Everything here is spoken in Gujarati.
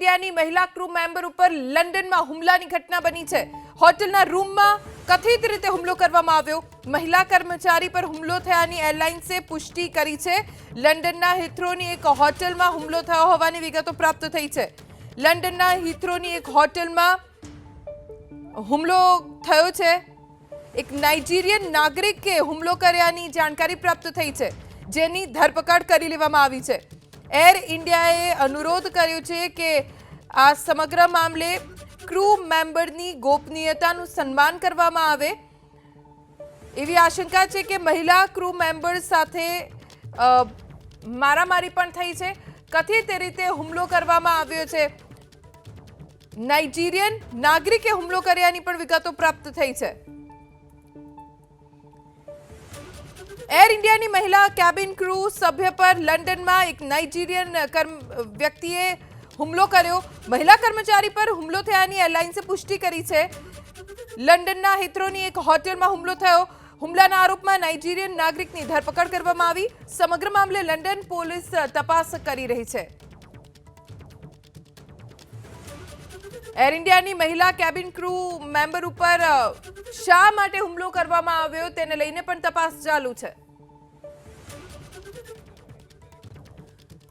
ઇન્ડિયાની મહિલા ક્રૂ મેમ્બર ઉપર લંડનમાં હુમલાની ઘટના બની છે। હોટલના રૂમમાં કથિત રીતે હુમલો કરવામાં આવ્યો। મહિલા કર્મચારી પર હુમલો થયાની એરલાઇન્સે પુષ્ટિ કરી છે। લંડનના હિથ્રોની એક હોટલમાં હુમલો થયો હોવાની વિગતો પ્રાપ્ત થઈ છે। લંડનના હિથ્રોની એક હોટલમાં હુમલો થયો છે। એક નાઇજીરિયન નાગરિકે હુમલો કર્યાની જાણકારી પ્રાપ્ત થઈ છે, જેની ધરપકડ કરી લેવામાં આવી છે। એર ઇન્ડિયાએ અનુરોધ કર્યો છે કે આ સમગ્ર મામલે ક્રૂ મેમ્બરની ગોપનીયતાનું સન્માન કરવામાં આવે। એવી આશંકા છે કે મહિલા ક્રૂ મેમ્બર સાથે મારામારી પણ થઈ છે। કથિત રીતે હુમલો કરવામાં આવ્યો છે। નાઇજીરિયન નાગરિકે હુમલો કર્યાની પણ વિગતો પ્રાપ્ત થઈ છે। એર ઇન્ડિયાની મહિલા કેબિન ક્રૂ સભ્ય પર લંડનમાં એક નાઇજીરિયન વ્યક્તિએ હુમલો કર્યો। મહિલા કર્મચારી પર હુમલો થયાની એરલાઇન્સે પુષ્ટિ કરી છે। લંડનના હિથ્રોની એક હોટલમાં હુમલો થયો। હુમલાના આરોપમાં નાઇજીરિયન નાગરિકની ધરપકડ કરવામાં આવી। સમગ્ર મામલે લંડન પોલીસ તપાસ કરી રહી છે। એર ઇન્ડિયાની મહિલા કેબિન ક્રૂ મેમ્બર ઉપર શા માટે હુમલો કરવામાં આવ્યો તેને લઈને પણ તપાસ ચાલુ છે।